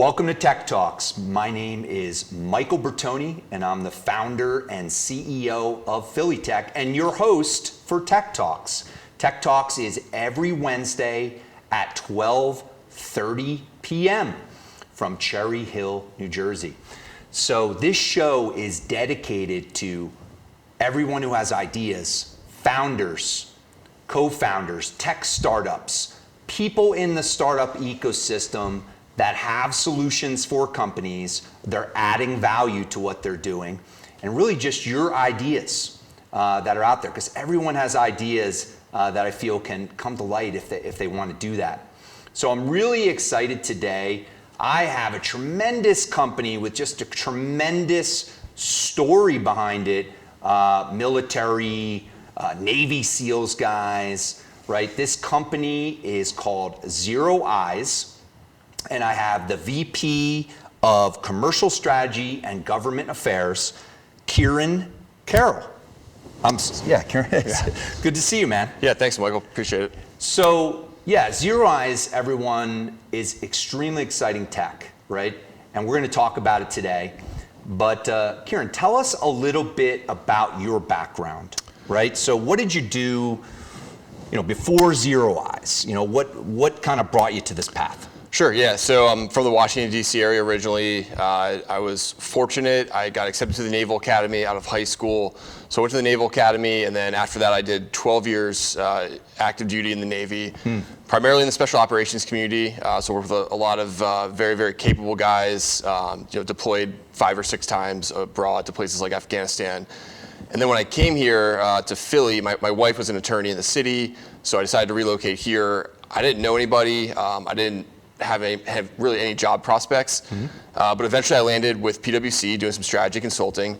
Welcome to Tech Talks. My name is Michael Bertoni, and I'm the founder and CEO of Philly Tech, and your host for Tech Talks. Tech Talks is every Wednesday at 12:30 p.m. from Cherry Hill, New Jersey. So this show is dedicated to everyone who has ideas, founders, co-founders, tech startups, people in the startup ecosystem that have solutions for companies. They're adding value to what they're doing, and really just your ideas that are out there, because everyone has ideas that I feel can come to light if they want to do that. So I'm really excited today. I have a tremendous company with just a tremendous story behind it, military, Navy SEALs guys, right? This company is called Zero Eyes. And I have the VP of Commercial Strategy and Government Affairs, Kieran Carroll. Kieran. Yeah. Good to see you, man. Yeah, thanks, Michael. Appreciate it. So, yeah, Zero Eyes, everyone, is extremely exciting tech, right? And we're going to talk about it today. But Kieran, tell us a little bit about your background, right? So, what did you do, before Zero Eyes? What kind of brought you to this path? Sure, yeah. So I'm from the Washington, D.C. area originally. I was fortunate. I got accepted to the Naval Academy out of high school. So I went to the Naval Academy, and then after that I did 12 years active duty in the Navy, primarily in the special operations community. So worked with a lot of very, very capable guys, deployed 5 or 6 times abroad to places like Afghanistan. And then when I came here to Philly, my wife was an attorney in the city, so I decided to relocate here. I didn't know anybody. I didn't have really any job prospects, but eventually I landed with PwC doing some strategy consulting,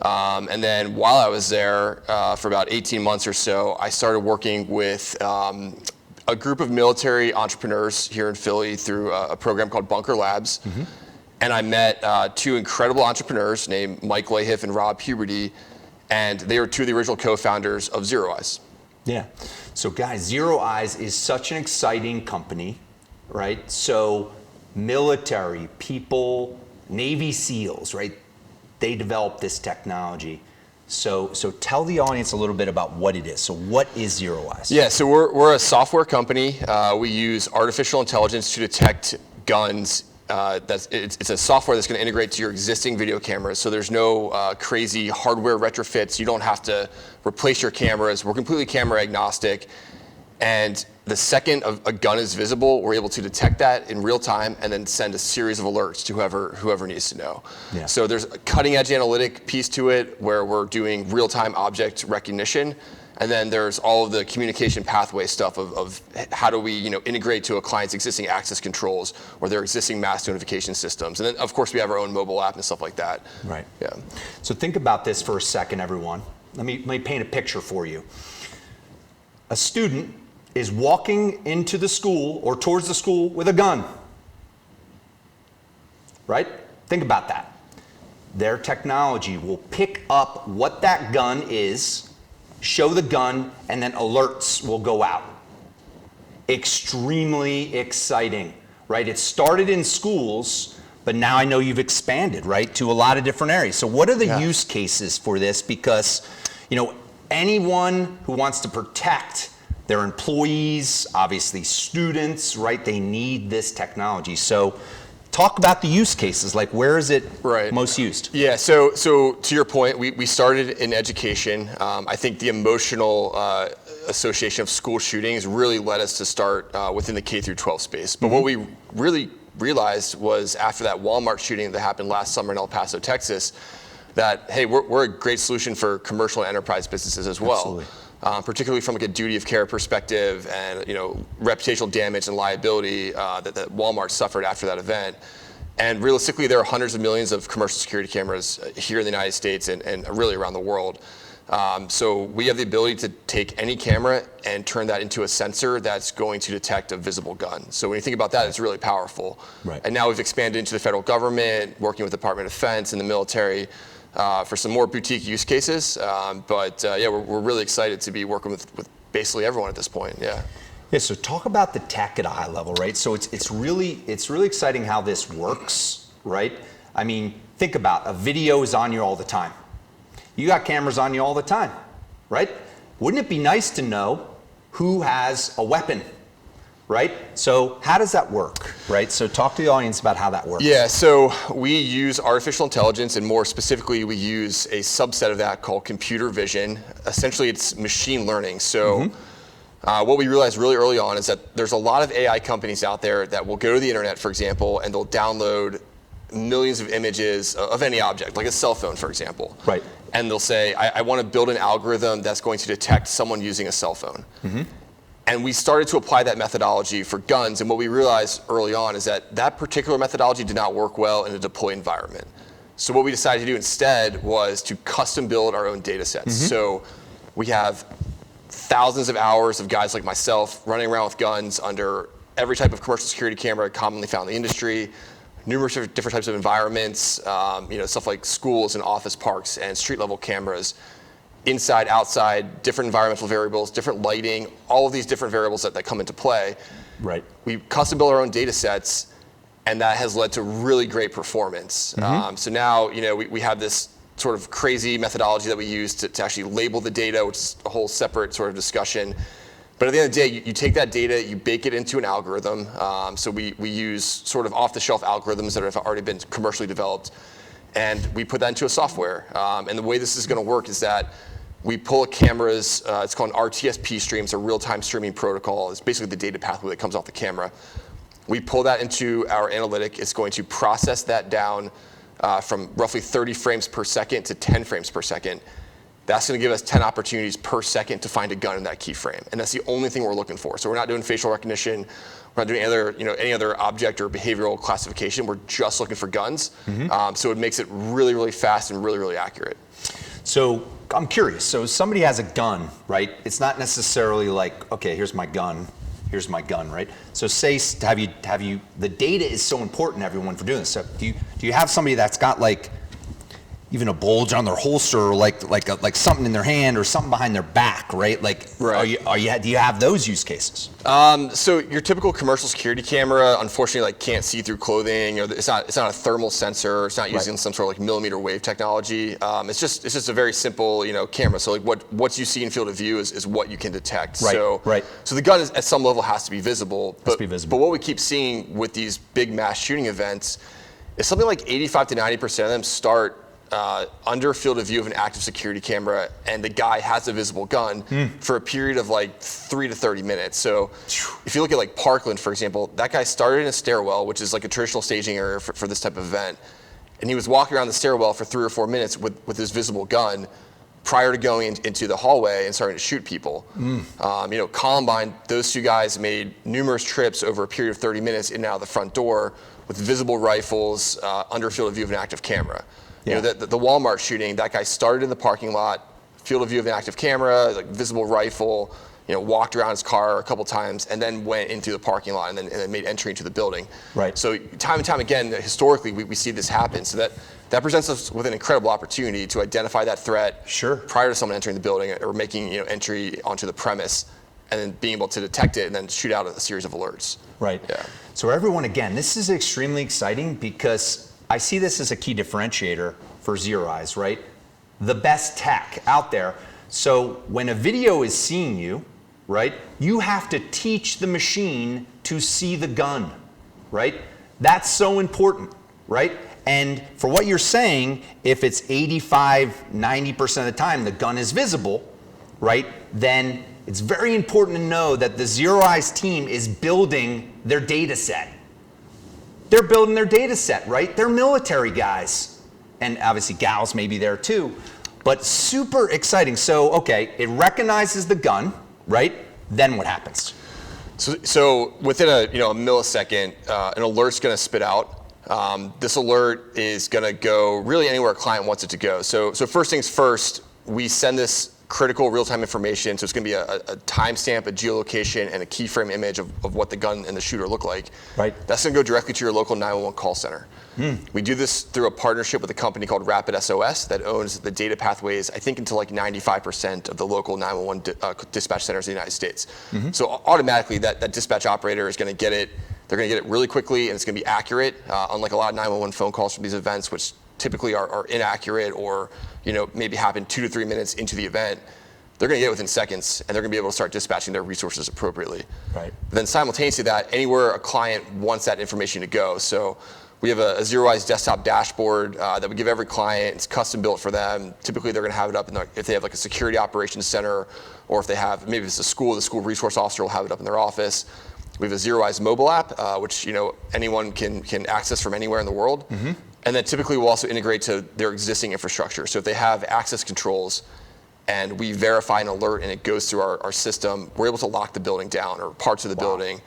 and then while I was there for about 18 months or so, I started working with a group of military entrepreneurs here in Philly through a program called Bunker Labs, and I met 2 incredible entrepreneurs named Mike Lahiff and Rob Huberty, and they were 2 of the original co-founders of Zero Eyes. Yeah, so guys, Zero Eyes is such an exciting company, right? So military people, Navy SEALs, right? They developed this technology. So tell the audience a little bit about what it is. So what is Zero Eyes? Yeah, so we're a software company. We use artificial intelligence to detect guns. It's a software that's going to integrate to your existing video cameras. So there's no crazy hardware retrofits. You don't have to replace your cameras. We're completely camera agnostic. And the second a gun is visible, we're able to detect that in real time and then send a series of alerts to whoever needs to know. Yeah. So there's a cutting edge analytic piece to it where we're doing real time object recognition. And then there's all of the communication pathway stuff of how do we integrate to a client's existing access controls or their existing mass notification systems. And then of course we have our own mobile app and stuff like that. Right. Yeah. So think about this for a second, everyone. Let me paint a picture for you. A student is walking into the school or towards the school with a gun, right? Think about that. Their technology will pick up what that gun is, show the gun, and then alerts will go out. Extremely exciting, right? It started in schools, but now I know you've expanded, right, to a lot of different areas. So what are the use cases for this? Because, anyone who wants to protect their employees, obviously students, right? They need this technology. So talk about the use cases, like where is it most used? Yeah, so to your point, we started in education. I think the emotional association of school shootings really led us to start within the K through 12 space. But what we really realized was after that Walmart shooting that happened last summer in El Paso, Texas, that, hey, we're a great solution for commercial and enterprise businesses as well. Absolutely. Particularly from a duty of care perspective and reputational damage and liability that Walmart suffered after that event. And realistically, there are hundreds of millions of commercial security cameras here in the United States and really around the world. So we have the ability to take any camera and turn that into a sensor that's going to detect a visible gun. So when you think about that, it's really powerful. Right. And now we've expanded into the federal government, working with the Department of Defense and the military. For some more boutique use cases, but we're really excited to be working with basically everyone at this point. Yeah. Yeah, so talk about the tech at a high level, right? So it's really exciting how this works, right? I mean, think about a video is on you all the time. You got cameras on you all the time, right? Wouldn't it be nice to know who has a weapon, right? So how does that work, right? So talk to the audience about how that works. Yeah, so we use artificial intelligence, and more specifically, we use a subset of that called computer vision. Essentially, it's machine learning. So what we realized really early on is that there's a lot of AI companies out there that will go to the internet, for example, and they'll download millions of images of any object, like a cell phone, for example. Right. And they'll say, I want to build an algorithm that's going to detect someone using a cell phone. And we started to apply that methodology for guns, and what we realized early on is that that particular methodology did not work well in a deployed environment. So what we decided to do instead was to custom build our own data sets. So we have thousands of hours of guys like myself running around with guns under every type of commercial security camera commonly found in the industry, numerous different types of environments, stuff like schools and office parks and street level cameras, inside, outside, different environmental variables, different lighting, all of these different variables that come into play. Right. We custom build our own data sets, and that has led to really great performance. So now, we have this sort of crazy methodology that we use to actually label the data, which is a whole separate sort of discussion. But at the end of the day, you take that data, you bake it into an algorithm. So we use sort of off-the-shelf algorithms that have already been commercially developed, and we put that into a software. And the way this is going to work is that we pull a camera's, it's called an RTSP stream, it's a real-time streaming protocol. It's basically the data pathway that comes off the camera. We pull that into our analytic. It's going to process that down from roughly 30 frames per second to 10 frames per second. That's going to give us 10 opportunities per second to find a gun in that key frame. And that's the only thing we're looking for. So we're not doing facial recognition. We're not doing any other object or behavioral classification. We're just looking for guns. So it makes it really, really fast and really, really accurate. So I'm curious. So somebody has a gun, right? It's not necessarily like, okay, here's my gun, right? So say, have you? The data is so important to everyone for doing this. So do you have somebody that's got like even a bulge on their holster, or like something in their hand or something behind their back, right? Like, right. Do you have those use cases? So your typical commercial security camera, unfortunately, can't see through clothing, or it's not a thermal sensor. It's not using some sort of millimeter wave technology. It's just a very simple, camera. So what you see in field of view is what you can detect. Right. So the gun at some level has to be visible. But what we keep seeing with these big mass shooting events is something like 85 to 90% of them start under field of view of an active security camera, and the guy has a visible gun for a period of like 3 to 30 minutes. So if you look at like Parkland, for example, that guy started in a stairwell, which is like a traditional staging area for this type of event, and he was walking around the stairwell for 3 or 4 minutes with his visible gun prior to going into the hallway and starting to shoot people. Columbine, those two guys made numerous trips over a period of 30 minutes in and out of the front door with visible rifles under field of view of an active camera. The Walmart shooting, that guy started in the parking lot, field of view of an active camera, like visible rifle, walked around his car a couple times, and then went into the parking lot and then made entry into the building. Right. So time and time again, historically, we see this happen. So that presents us with an incredible opportunity to identify that threat prior to someone entering the building or making entry onto the premise, and then being able to detect it and then shoot out a series of alerts. Right. Yeah. So everyone, again, this is extremely exciting because I see this as a key differentiator for Zero Eyes, right? The best tech out there. So when a video is seeing you, right, you have to teach the machine to see the gun, right? That's so important, right? And for what you're saying, if it's 85, 90% of the time the gun is visible, right, then it's very important to know that the Zero Eyes team is building their data set. They're building their data set, right? They're military guys. And obviously gals may be there too. But super exciting. So, okay, it recognizes the gun, right? Then what happens? So within a millisecond, an alert's going to spit out. This alert is going to go really anywhere a client wants it to go. So first things first, we send this critical real-time information. So it's going to be a timestamp, a geolocation, and a keyframe image of what the gun and the shooter look like. Right. That's going to go directly to your local 911 call center. We do this through a partnership with a company called Rapid SOS that owns the data pathways, I think, into like 95% of the local 911 dispatch centers in the United States. So automatically that dispatch operator is going to get it. They're going to get it really quickly, and it's going to be accurate, unlike a lot of 911 phone calls from these events, which typically are inaccurate or maybe happen 2 to 3 minutes into the event. They're going to get it within seconds, and they're going to be able to start dispatching their resources appropriately. Right. But then simultaneously that, anywhere a client wants that information to go. So we have a zero-eyes desktop dashboard that we give every client. It's custom built for them. Typically, they're going to have it up if they have like a security operations center, or if they have, maybe it's a school, the school resource officer will have it up in their office. We have a zero-eyes mobile app, which anyone can access from anywhere in the world. And then typically we'll also integrate to their existing infrastructure. So if they have access controls and we verify an alert and it goes through our system, we're able to lock the building down or parts of the building,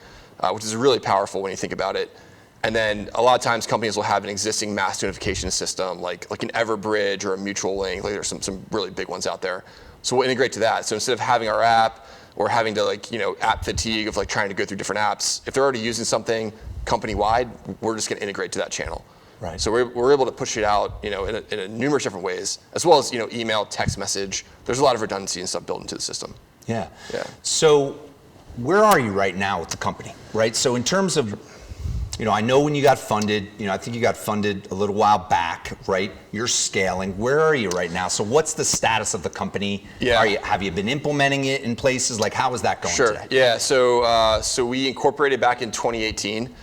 which is really powerful when you think about it. And then a lot of times companies will have an existing mass notification system like an Everbridge or a Mutual Link. Like there's some really big ones out there. So we'll integrate to that. So instead of having our app or having to app fatigue of trying to go through different apps, if they're already using something company-wide, we're just going to integrate to that channel. Right. So we're able to push it out in a numerous different ways, as well as email, text message. There's a lot of redundancy and stuff built into the system. Yeah. So where are you right now with the company, right? So in terms of, I know when you got funded, I think you got funded a little while back, right? You're scaling. Where are you right now? So what's the status of the company? Have you been implementing it in places? Like, how is that going today? Yeah. So we incorporated back in 2018.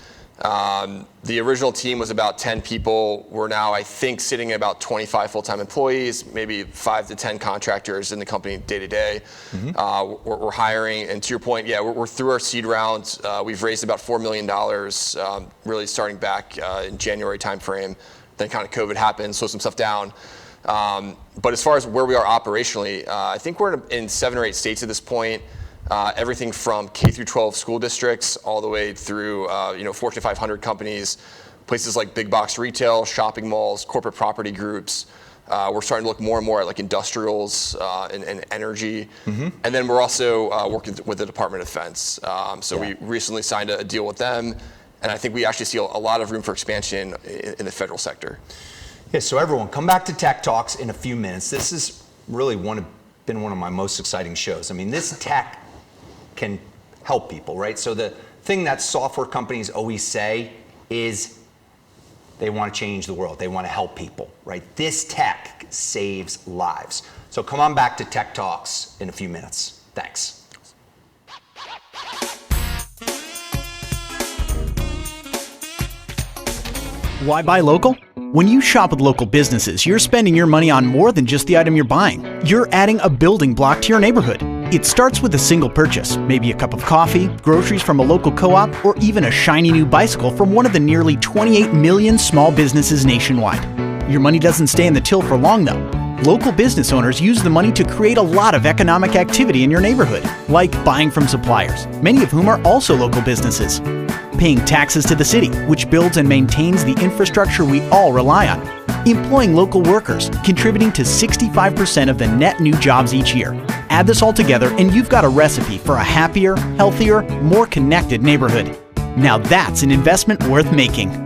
The original team was about 10 people. We're now, I think, sitting at about 25 full-time employees, maybe 5 to 10 contractors in the company day to day. We're hiring, and to your point, we're through our seed round. We've raised about $4 million, really starting back in January timeframe. Then kind of COVID happened, slowed some stuff down. But as far as where we are operationally, I think we're in 7 or 8 states at this point. Everything from K through 12 school districts all the way through Fortune 500 companies, places like big box retail, shopping malls, corporate property groups. We're starting to look more and more at industrials and energy. And then we're also working with the Department of Defense. We recently signed a deal with them, and I think we actually see a lot of room for expansion in the federal sector. Yeah, so everyone, come back to Tech Talks in a few minutes. This is really been one of my most exciting shows. I mean, this tech can help people, right? So the thing that software companies always say is they want to change the world. They want to help people, right? This tech saves lives. So come on back to Tech Talks in a few minutes. Thanks. Why buy local? When you shop with local businesses, you're spending your money on more than just the item you're buying. You're adding a building block to your neighborhood. It starts with a single purchase, maybe a cup of coffee, groceries from a local co-op, or even a shiny new bicycle from one of the nearly 28 million small businesses nationwide. Your money doesn't stay in the till for long though. Local business owners use the money to create a lot of economic activity in your neighborhood, like buying from suppliers, many of whom are also local businesses. Paying taxes to the city, which builds and maintains the infrastructure we all rely on. Employing local workers, contributing to 65% of the net new jobs each year. Add this all together and you've got a recipe for a happier, healthier, more connected neighborhood. Now that's an investment worth making.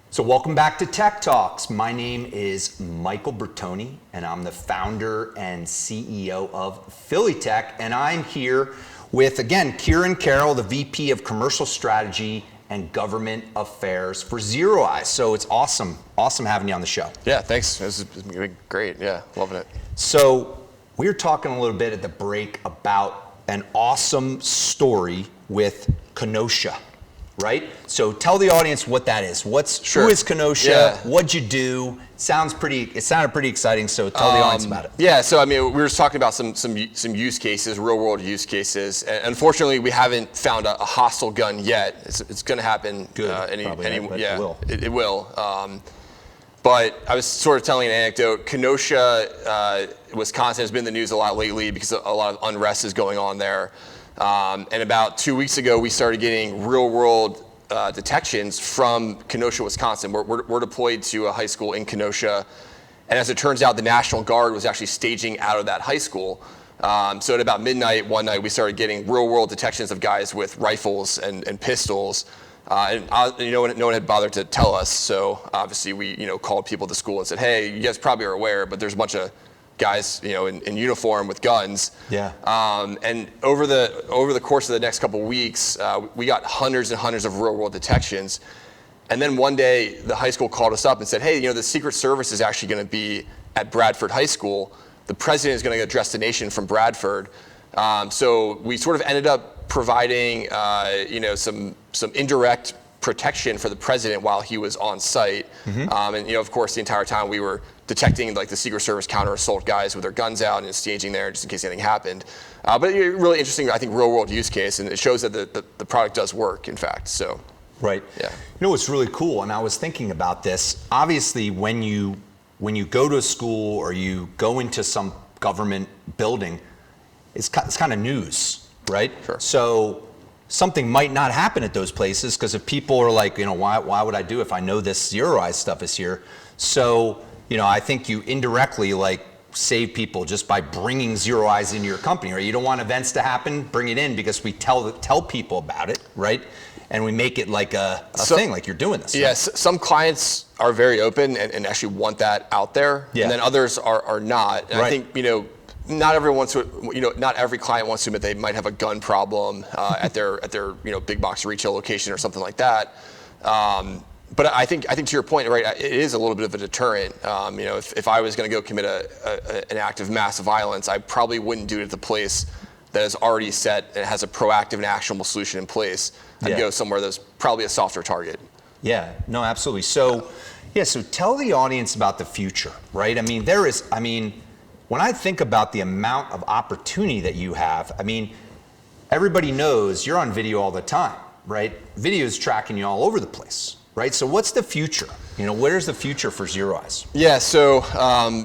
So welcome back to Tech Talks. My name is Michael Bertoni, and I'm the founder and CEO of Philly Tech, and I'm here with, again, Kieran Carroll, the VP of Commercial Strategy and Government Affairs for Zero Eyes. So it's awesome having you on the show. Yeah, thanks. This has been great. Yeah, loving it. So we were talking a little bit at the break about an awesome story with Kenosha, right? So tell the audience what that is. Who is Kenosha? Yeah. What'd you do? It sounded pretty exciting. So tell the audience about it. Yeah, so I mean, we were just talking about some use cases, real world use cases. And unfortunately, we haven't found a hostile gun yet. It's going to happen. Good. It will. But I was sort of telling an anecdote. Kenosha, Wisconsin has been in the news a lot lately because a lot of unrest is going on there. And about 2 weeks ago, we started getting real-world detections from Kenosha, Wisconsin. We're deployed to a high school in Kenosha. And as it turns out, the National Guard was actually staging out of that high school. So at about midnight one night, we started getting real-world detections of guys with rifles and pistols. No one had bothered to tell us, so obviously we called people at the school and said, hey, you guys probably are aware, but there's a bunch of guys in uniform with guns. Yeah. And over the course of the next couple of weeks, we got hundreds and hundreds of real-world detections. And then one day, the high school called us up and said, hey, the Secret Service is actually going to be at Bradford High School. The president is going to address the nation from Bradford. So we sort of ended up providing, some indirect protection for the president while he was on site. Mm-hmm. And of course, the entire time we were detecting like the Secret Service counter-assault guys with their guns out and staging there just in case anything happened. But really interesting, I think, real-world use case, and it shows that the product does work, in fact. So. Right. Yeah. What's really cool, and I was thinking about this. Obviously, when you go to a school or you go into some government building, it's kind of news, right? Sure. So something might not happen at those places because if people are like, why would I do if I know this Zero Eyes stuff is here? So, I think you indirectly save people just by bringing Zero Eyes into your company, right? You don't want events to happen, bring it in because we tell people about it, right? And we make it like a thing, like you're doing this. Yes, some clients are very open and actually want that out there, and then others are not. And I think not every client wants to admit they might have a gun problem at their big box retail location or something like that. But I think to your point, right, it is a little bit of a deterrent. If I was going to go commit an act of mass violence, I probably wouldn't do it at the place that is already set and has a proactive and actionable solution in place. I'd go somewhere that's probably a softer target. Yeah, no, absolutely. So tell the audience about the future, right? When I think about the amount of opportunity that you have, everybody knows you're on video all the time, right? Video is tracking you all over the place, right? So what's the future? Where's the future for Zero Eyes? Yeah, so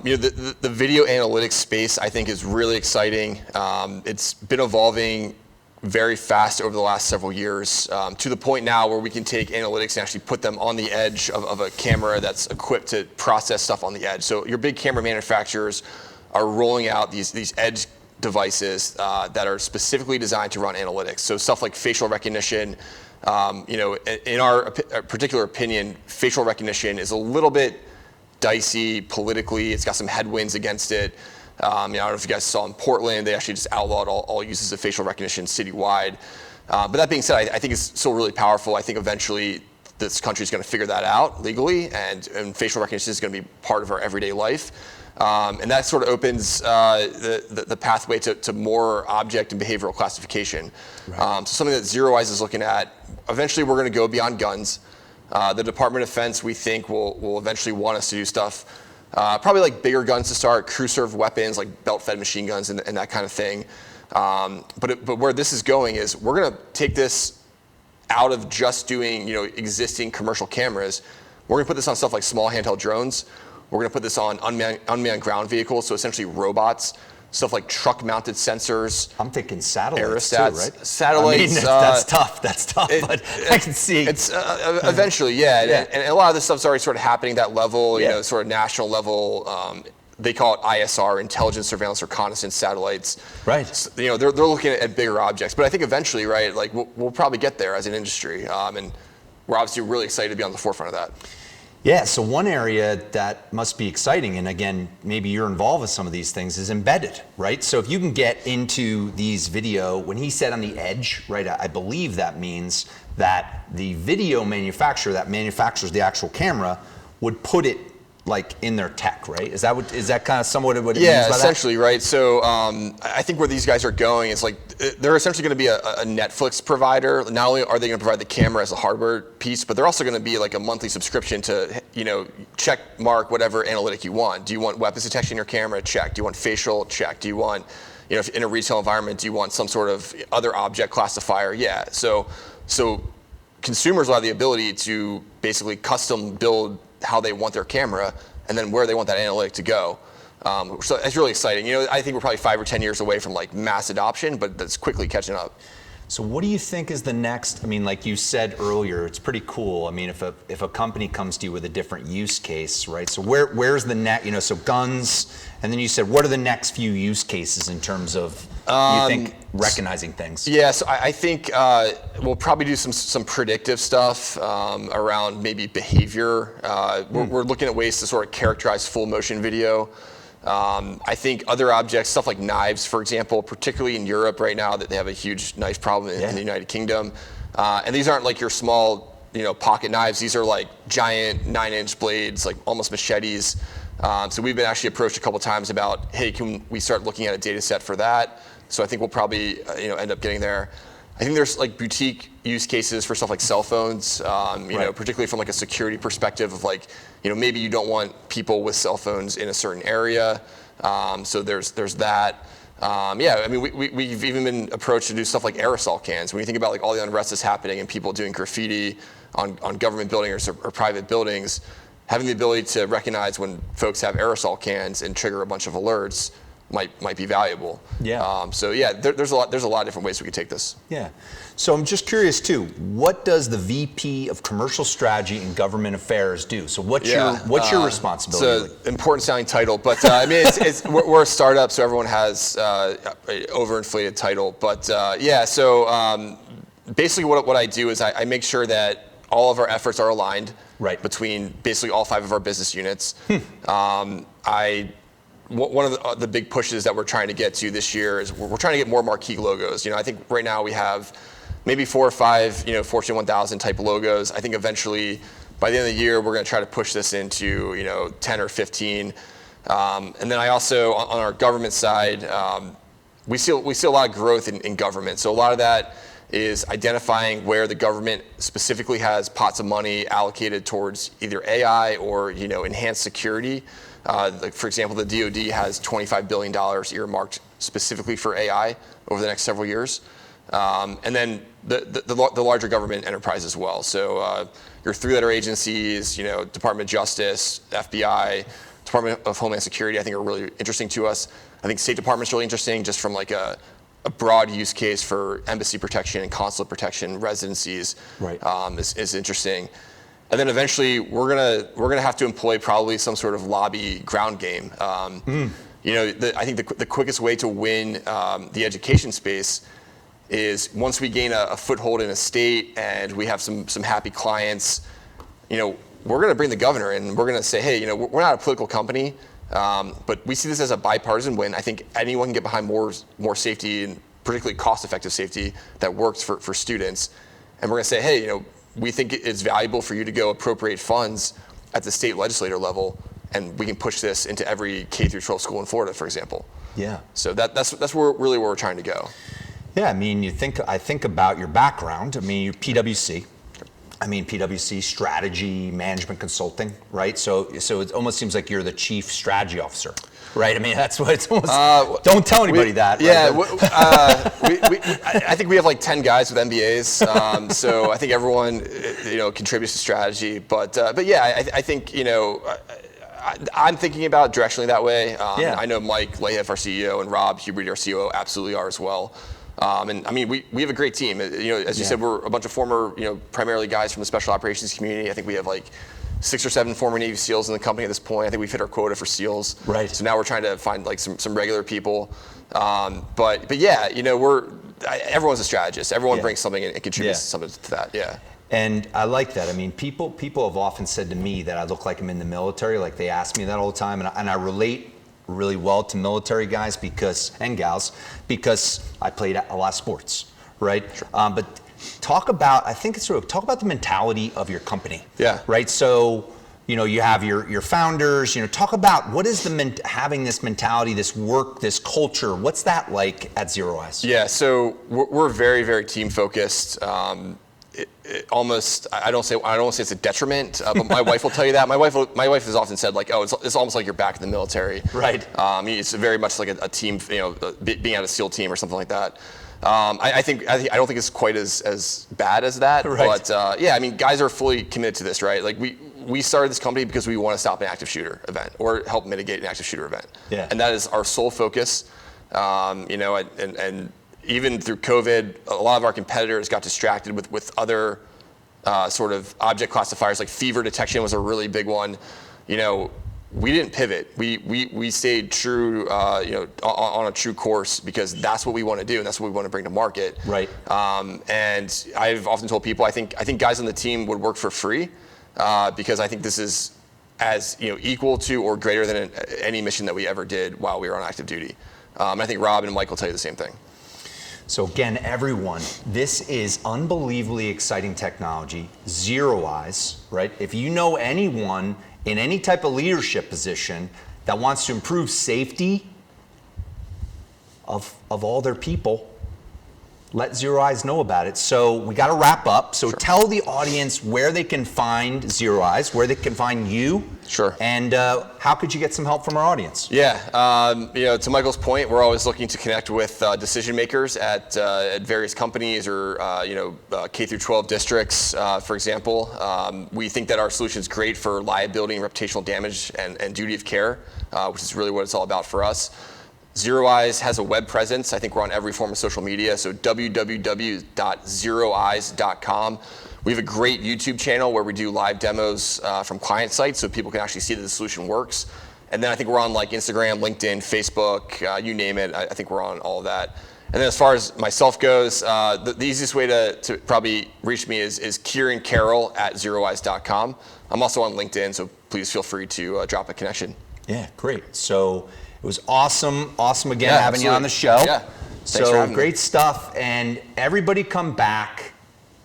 the video analytics space I think is really exciting. It's been evolving very fast over the last several years, to the point now where we can take analytics and actually put them on the edge of a camera that's equipped to process stuff on the edge. So your big camera manufacturers are rolling out these edge devices that are specifically designed to run analytics. So stuff like facial recognition. In our particular opinion, facial recognition is a little bit dicey politically. It's got some headwinds against it. I don't know if you guys saw in Portland, they actually just outlawed all uses of facial recognition citywide. But that being said, I think it's still really powerful. I think eventually this country is going to figure that out legally, and facial recognition is going to be part of our everyday life. And that sort of opens the pathway to more object and behavioral classification. Right. So something that Zero Eyes is looking at, eventually we're going to go beyond guns. The Department of Defense, we think, will eventually want us to do stuff, probably like bigger guns to start, crew-served weapons like belt-fed machine guns and that kind of thing. But where this is going is we're going to take this out of just doing existing commercial cameras. We're going to put this on stuff like small handheld drones. We're going to put this on unmanned ground vehicles, so essentially robots, stuff like truck-mounted sensors. I'm thinking satellites aerostats, too, right? Satellites. That's tough, but I can see. It's eventually, yeah. And a lot of this stuff's already sort of happening at that level, sort of national level. They call it ISR, intelligence, surveillance, reconnaissance satellites. Right. So, they're looking at bigger objects, but I think eventually, right, like we'll probably get there as an industry, and we're obviously really excited to be on the forefront of that. Yeah, so one area that must be exciting, and again, maybe you're involved with some of these things, is embedded, right? So if you can get into these video, when he said on the edge, right, I believe that means that the video manufacturer that manufactures the actual camera would put it like in their tech, right? Is that kind of somewhat what it means by that? Yeah, essentially, right? So I think where these guys are going is like they're essentially going to be a Netflix provider. Not only are they going to provide the camera as a hardware piece, but they're also going to be like a monthly subscription to, check mark whatever analytic you want. Do you want weapons detection in your camera? Check. Do you want facial? Check. Do you want, if in a retail environment, do you want some sort of other object classifier? Yeah. So consumers will have the ability to basically custom build how they want their camera and then where they want that analytic to go. So it's really exciting. I think we're probably 5 or 10 years away from like mass adoption, but that's quickly catching up. So what do you think is the next? I mean, like you said earlier, it's pretty cool. I mean, if a company comes to you with a different use case, right? So where's the next? So guns, and then you said, what are the next few use cases in terms of you think recognizing things? Yeah, so I think we'll probably do some predictive stuff around maybe behavior. We're looking at ways to sort of characterize full motion video. I think other objects, stuff like knives, for example, particularly in Europe right now, that they have a huge knife problem in the United Kingdom. And these aren't like your small, pocket knives. These are like giant 9-inch blades, like almost machetes. So we've been actually approached a couple times about, hey, can we start looking at a data set for that? So I think we'll probably, end up getting there. I think there's like boutique use cases for stuff like cell phones, particularly from like a security perspective of like, maybe you don't want people with cell phones in a certain area. So there's that. We've even been approached to do stuff like aerosol cans. When you think about like all the unrest that's happening and people doing graffiti on government buildings or private buildings, having the ability to recognize when folks have aerosol cans and trigger a bunch of alerts might be valuable. Yeah. There's a lot of different ways we could take this. Yeah. So I'm just curious too. What does the VP of Commercial Strategy and Government Affairs do? So what's your responsibility? It's an important sounding title, but we're a startup, so everyone has an overinflated title. But basically what I do is I make sure that all of our efforts are aligned between basically all 5 of our business units. One of the big pushes that we're trying to get to this year is we're trying to get more marquee logos. I think right now we have maybe 4 or 5, Fortune 1000 type logos. I think eventually by the end of the year, we're going to try to push this into, 10 or 15. And then I also, on our government side, we see a lot of growth in government. So a lot of that is identifying where the government specifically has pots of money allocated towards either AI or, enhanced security. Like for example, the DoD has $25 billion earmarked specifically for AI over the next several years. And then the larger government enterprise as well. So your 3-letter agencies, Department of Justice, FBI, Department of Homeland Security, I think are really interesting to us. I think State Department's really interesting just from like a broad use case for embassy protection and consulate protection, residencies is interesting. And then eventually we're gonna have to employ probably some sort of lobby ground game. I think the quickest way to win the education space is once we gain a foothold in a state and we have some happy clients, we're gonna bring the governor in and we're gonna say, hey, we're not a political company, but we see this as a bipartisan win. I think anyone can get behind more safety and particularly cost-effective safety that works for students. And we're gonna say, hey, we think it's valuable for you to go appropriate funds at the state legislator level, and we can push this into every K through 12 school in Florida, for example. Yeah. So that's where we're trying to go. Yeah, I mean, I think about your background. I mean, you're PwC. PwC strategy, management consulting, right? So it almost seems like you're the chief strategy officer, right? I mean, that's what it's almost. Don't tell anybody that. Yeah, right? I think we have like 10 guys with MBAs, so I think everyone contributes to strategy. But yeah, I think I'm thinking about directionally that way. I know Mike Lahiff, our CEO, and Rob Huberty, our COO, absolutely are as well. We have a great team. As you said, we're a bunch of former, primarily guys from the special operations community. I think we have like 6 or 7 former Navy SEALs in the company at this point. I think we've hit our quota for SEALs. Right. So now we're trying to find like some regular people. But yeah, everyone's a strategist. Everyone brings something and contributes something to that. Yeah. And I like that. I mean, people have often said to me that I look like I'm in the military. Like they ask me that all the time, and I relate really well to military guys and gals because I played a lot of sports, right? Sure. But talk about the mentality of your company. Yeah. Right. So you have your founders. Talk about what is having this mentality, this work, this culture. What's that like at Zero Eyes? Yeah. So we're very, very team focused. Almost, I don't say it's a detriment, but my wife will tell you that. My wife has often said like, oh, it's almost like you're back in the military. Right. It's very much like a team, being on a SEAL team or something like that. I don't think it's quite as bad as that. Right. But yeah, I mean, guys are fully committed to this, right? Like we started this company because we want to stop an active shooter event or help mitigate an active shooter event. Yeah. And that is our sole focus. And even through COVID, a lot of our competitors got distracted with other sort of object classifiers, like fever detection was a really big one. We didn't pivot. We stayed true, on a true course because that's what we want to do and that's what we want to bring to market. Right. And I've often told people I think guys on the team would work for free because I think this is as equal to or greater than any mission that we ever did while we were on active duty. I think Rob and Mike will tell you the same thing. So again, everyone, this is unbelievably exciting technology. Zero Eyes, right? If you know anyone in any type of leadership position that wants to improve safety of all their people, let Zero Eyes know about it. So we got to wrap up. So Sure. Tell the audience where they can find Zero Eyes, where they can find you. Sure. And how could you get some help from our audience? Yeah, to Michael's point, we're always looking to connect with decision makers at various companies or K through 12 districts, for example. We think that our solution is great for liability and reputational damage and duty of care, which is really what it's all about for us. Zero Eyes has a web presence. I think we're on every form of social media, so www.zeroeyes.com. We have a great YouTube channel where we do live demos from client sites so people can actually see that the solution works. And then I think we're on like Instagram, LinkedIn, Facebook, you name it. I think we're on all of that. And then as far as myself goes, the easiest way to probably reach me is Kieran Carroll at zeroeyes.com. I'm also on LinkedIn, so please feel free to drop a connection. Yeah, great. So it was awesome again having absolutely. you on the show. Yeah, thanks for so having me. great stuff, and everybody come back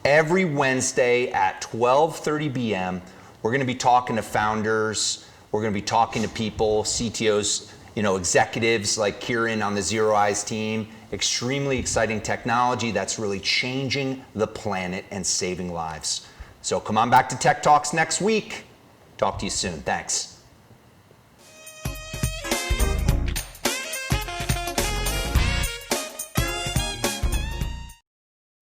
every Wednesday at 12:30 p.m. We're going to be talking to founders. We're going to be talking to people, CTOs, executives like Kieran on the Zero Eyes team. Extremely exciting technology that's really changing the planet and saving lives. So come on back to Tech Talks next week. Talk to you soon. Thanks.